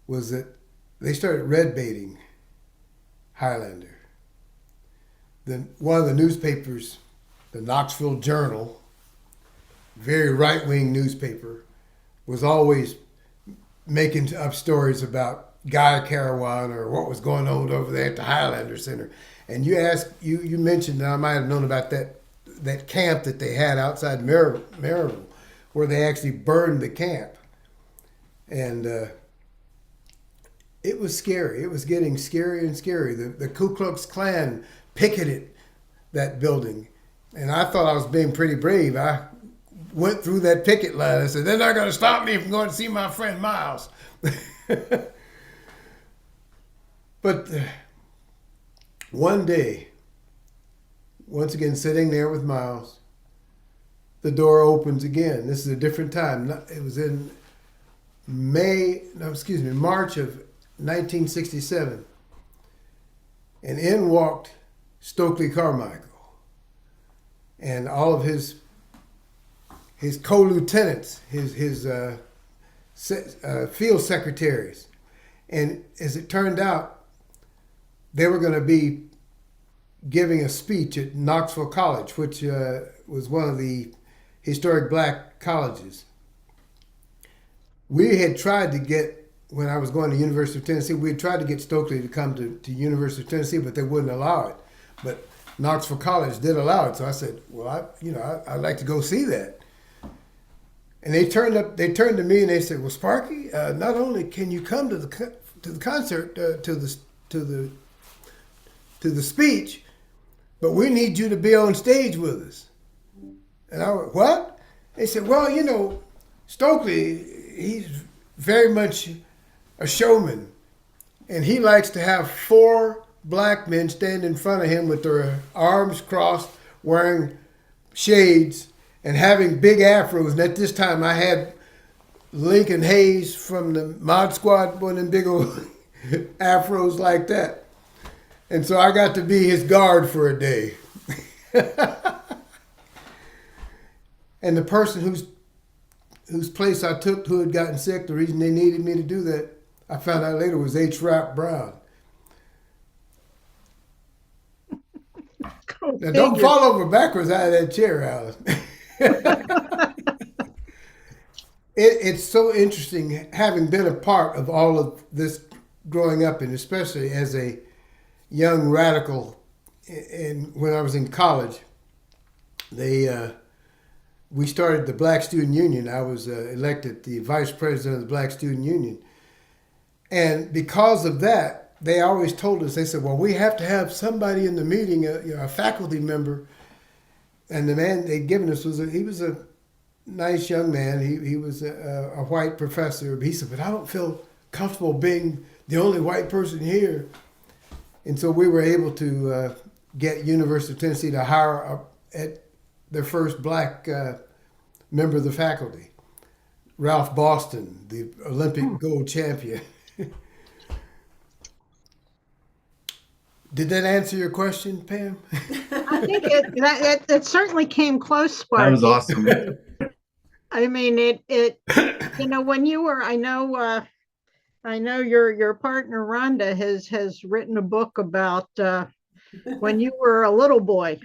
was that they started red baiting Highlander. Then one of the newspapers, the Knoxville Journal, very right-wing newspaper, was always making up stories about Guy Carawan or what was going on over there at the Highlander Center. And you mentioned that I might have known about that camp that they had outside Maryville, where they actually burned the camp. And it was scary. It was getting scarier and scarier. The Ku Klux Klan picketed that building. And I thought I was being pretty brave. I went through that picket line. I said, they're not going to stop me from going to see my friend Miles. But one day, once again, sitting there with Miles, the door opens again. This is a different time. It was in March of 1967. And in walked Stokely Carmichael and all of his co-lieutenants, his field secretaries. And as it turned out, they were going to be giving a speech at Knoxville College, which was one of the historic black colleges. We had tried to get, when I was going to University of Tennessee, we had tried to get Stokely to come to University of Tennessee, but they wouldn't allow it. But Knoxville College did allow it, so I said, well, I'd like to go see that. And they turned to me and they said, well, Sparky, not only can you come to the concert, to the speech, but we need you to be on stage with us. And I went, what? They said, well, Stokely, he's very much a showman. And he likes to have 4 black men stand in front of him with their arms crossed, wearing shades, and having big afros. And at this time, I had Lincoln Hayes from the Mod Squad, one of them big old afros like that. And so I got to be his guard for a day. And the person whose place I took, who had gotten sick, the reason they needed me to do that, I found out later, was H. Rap Brown. Now, don't fall over backwards out of that chair, Alice. It's so interesting having been a part of all of this growing up, and especially as a young radical. And when I was in college, we started the Black Student Union. I was elected the vice president of the Black Student Union. And because of that, they always told us, they said, well, we have to have somebody in the meeting, a faculty member. And the man they'd given us he was a nice young man. He was a white professor. He said, but I don't feel comfortable being the only white person here. And so we were able to get University of Tennessee to hire at their first black member of the faculty, Ralph Boston, the Olympic gold champion. Did that answer your question, Pam? I think it certainly came close, Sparky. That was awesome. I mean, when you were, I know your partner Rhonda has written a book about when you were a little boy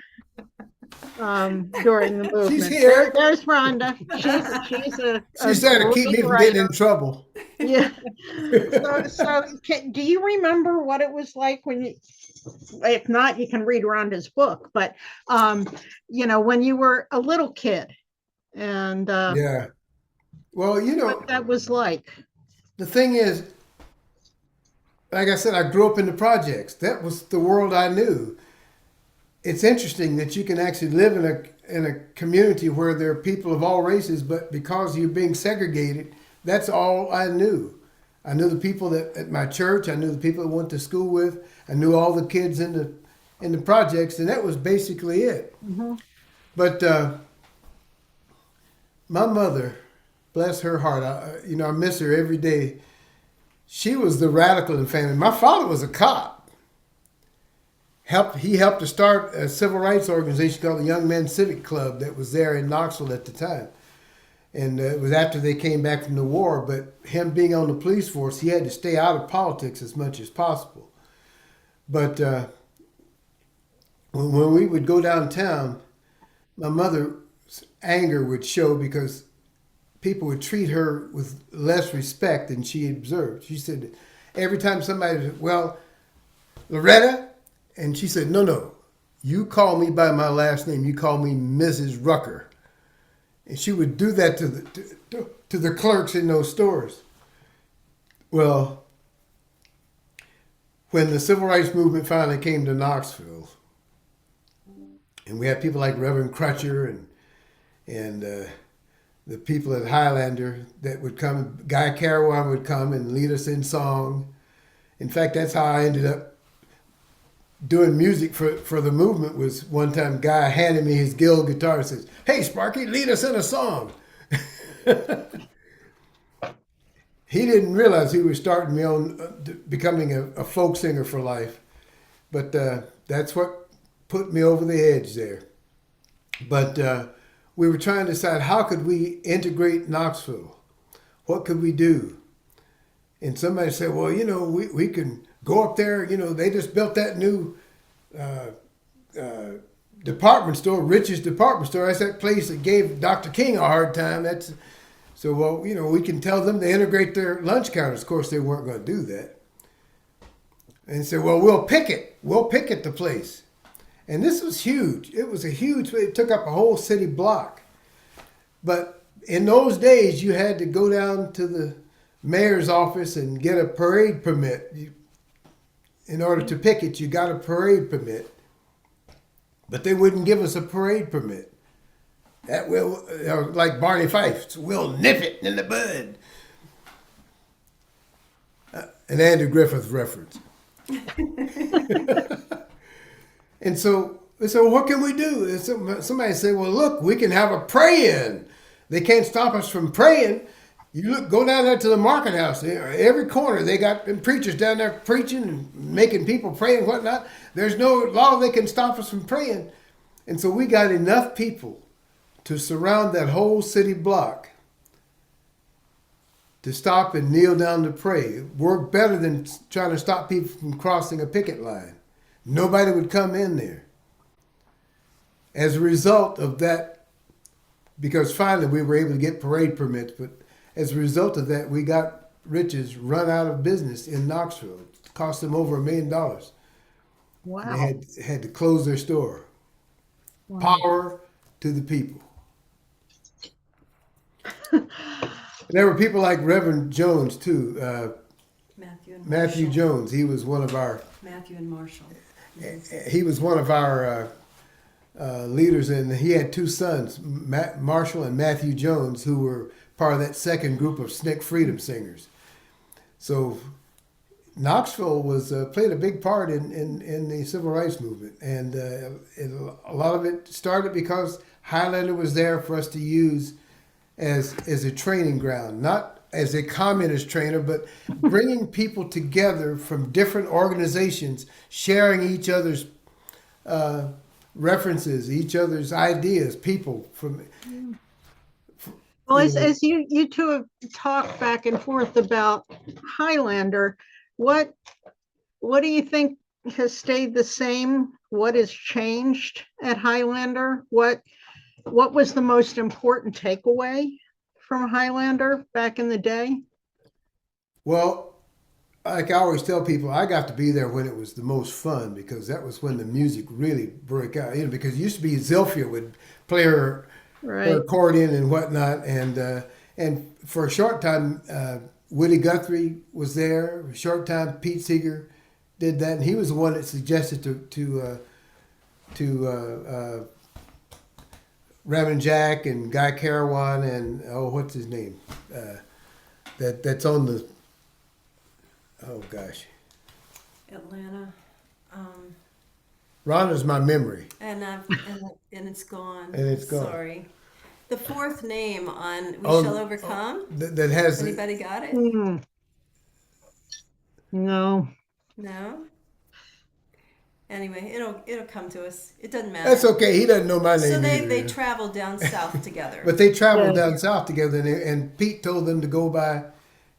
during the movement. She's here. There's Rhonda. She's there to keep me from getting in trouble. Yeah. So do you remember what it was like when you? If not, you can read Rhonda's book. But when you were a little kid, and yeah. Well, what that was like. The thing is, like I said, I grew up in the projects. That was the world I knew. It's interesting that you can actually live in a community where there are people of all races, but because you're being segregated, that's all I knew. I knew the people that at my church. I knew the people I went to school with. I knew all the kids in the projects, and that was basically it. Mm-hmm. But my mother, bless her heart, I miss her every day. She was the radical in the family. My father was a cop. He helped to start a civil rights organization called the Young Men's Civic Club that was there in Knoxville at the time. And it was after they came back from the war, but him being on the police force, he had to stay out of politics as much as possible. But when we would go downtown, my mother's anger would show because people would treat her with less respect than she observed. She said, every time somebody said, well, Loretta, and she said, no, you call me by my last name. You call me Mrs. Rucker. And she would do that to the clerks in those stores. Well, when the civil rights movement finally came to Knoxville, and we had people like Reverend Crutcher and the people at Highlander that would come, Guy Carawan would come and lead us in song. In fact, that's how I ended up doing music for the movement. Was one time guy handed me his Guild guitar and says, "Hey, Sparky, lead us in a song." He didn't realize he was starting me on becoming a folk singer for life. But that's what put me over the edge there. But we were trying to decide how could we integrate Knoxville? What could we do? And somebody said, well, we can go up there. They just built that new department store, Rich's department store. That's that place that gave Dr. King a hard time. So, well, we can tell them to integrate their lunch counters. Of course, they weren't going to do that. And said, well, we'll picket the place. And this was huge. It took up a whole city block. But in those days, you had to go down to the mayor's office and get a parade permit. In order to picket, you got a parade permit. But they wouldn't give us a parade permit. That will, like Barney Fife, we'll nip it in the bud. An Andy Griffith reference. And so what can we do? And somebody said, well, look, we can have a pray-in. They can't stop us from praying. Go down there to the market house. Every corner, they got preachers down there preaching and making people pray and whatnot. There's no law that can stop us from praying. And so we got enough people to surround that whole city block to stop and kneel down to pray. It worked better than trying to stop people from crossing a picket line. Nobody would come in there. As a result of that, because finally we were able to get parade permits, but as a result of that, we got Rich's run out of business in Knoxville. It cost them over $1 million. Wow. They had to close their store. Wow. Power to the people. There were people like Reverend Jones too. Matthew Jones. He was one of our. Matthew and Marshall. He was one of our leaders, and he had two sons, Marshall and Matthew Jones, who were part of that second group of SNCC freedom singers. So Knoxville was played a big part in the civil rights movement, and a lot of it started because Highlander was there for us to use as a training ground, not as a communist trainer, but bringing people together from different organizations, sharing each other's references, each other's ideas, people from. Well, as you two have talked back and forth about Highlander, what do you think has stayed the same? What has changed at Highlander? What was the most important takeaway from Highlander back in the day? Well, like I always tell people, I got to be there when it was the most fun, because that was when the music really broke out. Because it used to be Zilphia would play her accordion and whatnot, and for a short time, Woody Guthrie was there. For a short time, Pete Seeger did that, and he was the one that suggested to Reverend Jack and Guy Carawan and what's his name? That's on the Atlanta. Rhonda's my memory. And it's gone. And it's gone. Sorry. The fourth name on We Shall Overcome. That has anybody got it? No. No. Anyway, it'll come to us. It doesn't matter. That's okay. He doesn't know my name. So they traveled down south together. But they traveled down south together, and Pete told them to go by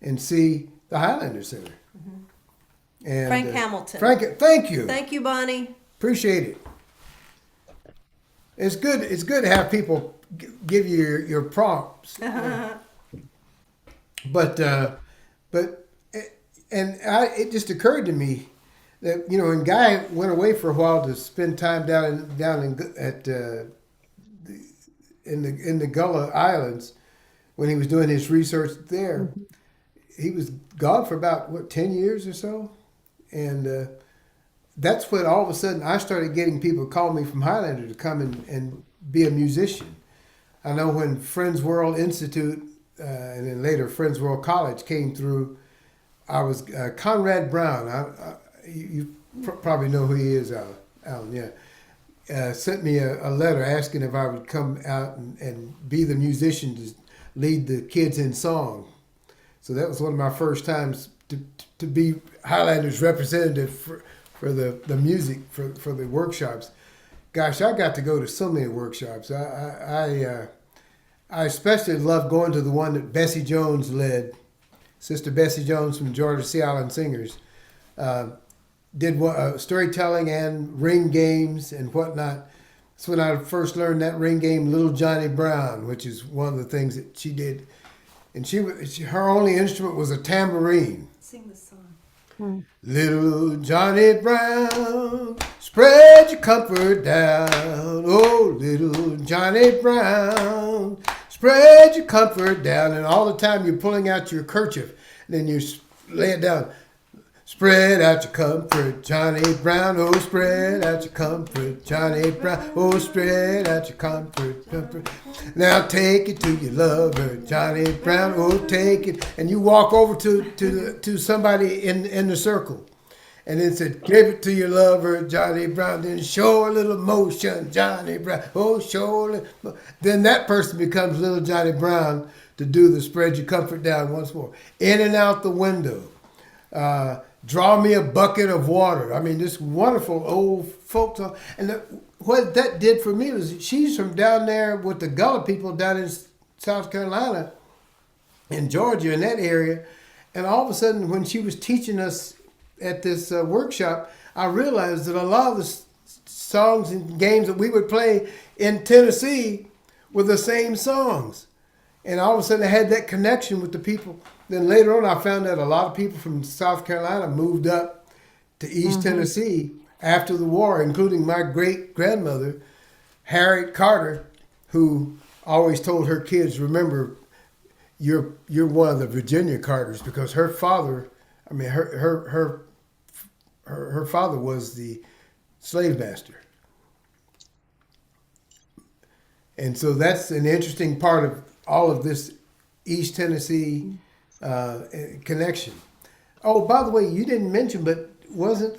and see the Highlander Center. Mm-hmm. And Frank Hamilton. Thank you. Thank you, Bonnie. Appreciate it. It's good. It's good to have people give you your prompts. But it just occurred to me that when Guy went away for a while to spend time down in the Gullah Islands when he was doing his research there, he was gone for about 10 years or so, and that's when all of a sudden I started getting people call me from Highlander to come and be a musician. I know when Friends World Institute and then later Friends World College came through, I was Conrad Brown. You probably know who he is, Alan. Yeah, sent me a letter asking if I would come out and be the musician to lead the kids in song. So that was one of my first times to be Highlander's representative for the music for the workshops. Gosh, I got to go to so many workshops. I especially loved going to the one that Bessie Jones led. Sister Bessie Jones from Georgia Sea Island Singers did storytelling and ring games and whatnot. That's when I first learned that ring game, Little Johnny Brown, which is one of the things that she did. And her only instrument was a tambourine. Sing the song. Little Johnny Brown, spread your comfort down. Oh, little Johnny Brown, spread your comfort down. And all the time you're pulling out your kerchief, and then you lay it down. Spread out your comfort, Johnny Brown. Oh, spread out your comfort, Johnny Brown. Oh, spread out your comfort. Now take it to your lover, Johnny Brown. Oh, take it. And you walk over to somebody in the circle. And then said, give it to your lover, Johnny Brown. Then show a little motion, Johnny Brown. Oh, show a little. Then that person becomes little Johnny Brown to do the spread your comfort down once more. In and out the window. Draw me a bucket of water. I mean, this wonderful old folk song. And what that did for me was she's from down there with the Gullah people down in South Carolina, in Georgia, in that area. And all of a sudden, when she was teaching us at this workshop, I realized that a lot of the songs and games that we would play in Tennessee were the same songs. And all of a sudden, I had that connection with the people. Then later on, I found that a lot of people from South Carolina moved up to East Tennessee after the war, including my great-grandmother, Harriet Carter, who always told her kids, remember, you're one of the Virginia Carters, because her father, I mean, her father was the slave master. And so that's an interesting part of all of this East Tennessee connection. Oh, by the way, you didn't mention, but wasn't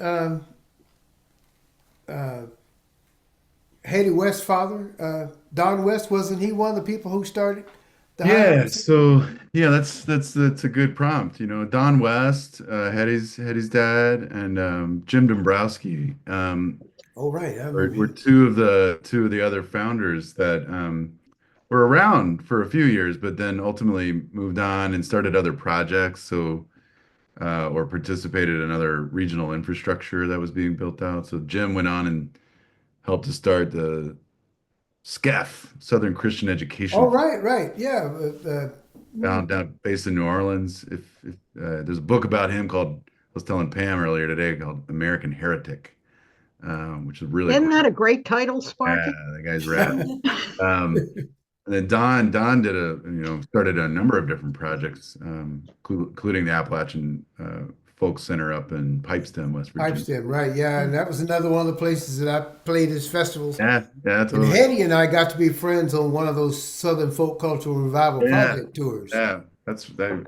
Hattie West's father, Don West, wasn't he one of the people who started the Yeah, Highlander Center? so yeah, that's a good prompt. Don West, Hetty's dad, and Jim Dombrowski Oh, right. I were remember. two of the other founders that were around for a few years, but then ultimately moved on and started other projects. So or participated in other regional infrastructure that was being built out. So Jim went on and helped to start the SCEF, Southern Christian Education, Oh, right. Yeah. down based in New Orleans. If there's a book about him called, I was telling Pam earlier today, called American Heretic, which is really Isn't cool. that a great title, Yeah, Sparky? the guy's rad. And then Don did started a number of different projects, including the Appalachian Folk Center up in Pipestem, West Virginia. Pipestem, right. Yeah. And that was another one of the places that I played his festivals. Yeah, And totally. Hetty and I got to be friends on one of those Southern Folk Cultural Revival Yeah, project tours. yeah, that's cool.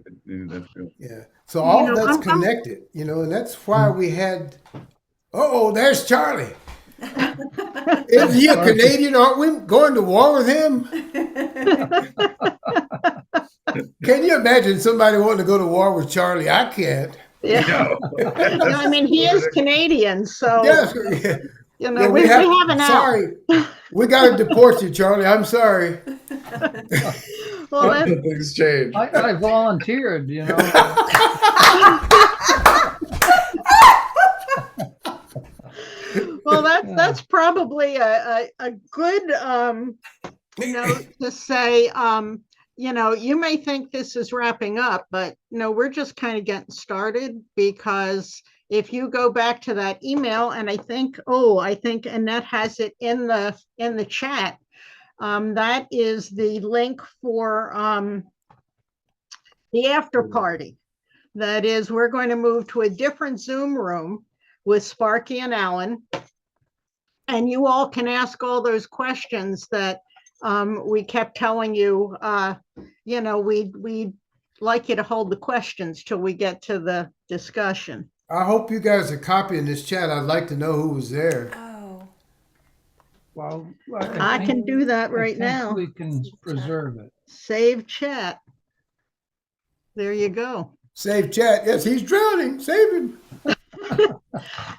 Yeah. So all You of know, that's connected, and that's why we had, there's Charlie. Is he a Canadian? Aren't we going to war with him? Can you imagine somebody wanting to go to war with Charlie? I can't. Yeah. No, I mean, he is Canadian, so, Yes. we have an out. Sorry. We got to deport you, Charlie. I'm sorry. Well, that's, Things change. I volunteered, well, that's probably a good note to say. You may think this is wrapping up, but no, we're just kind of getting started, because if you go back to that email, and I think Annette has it in the chat. That is the link for the after party. That is, we're going to move to a different Zoom room with Sparky and Alan, and you all can ask all those questions that we kept telling you. We like you to hold the questions till we get to the discussion. I hope you guys are copying this chat. I'd like to know who was there. Oh, Well, I can do that I right think now. we can preserve it. Save chat. There you go. Save chat. Yes, he's drowning. Save him.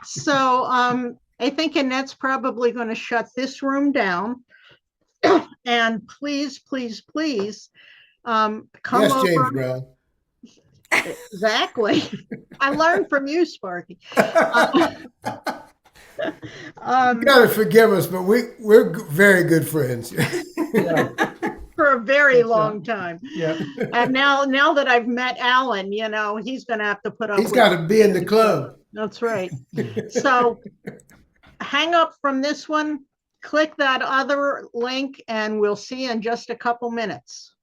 So I think Annette's probably going to shut this room down. And please, please, please come Yes, over. James Brown. Exactly. I learned from you, Sparky. You gotta forgive us, but we're very good friends. Yeah, For a very That's long time. yeah. And now that I've met Alan, you know, he's going to have to put up He's with got to be in the club. That's right. So hang up from this one, click that other link, and we'll see you in just a couple minutes.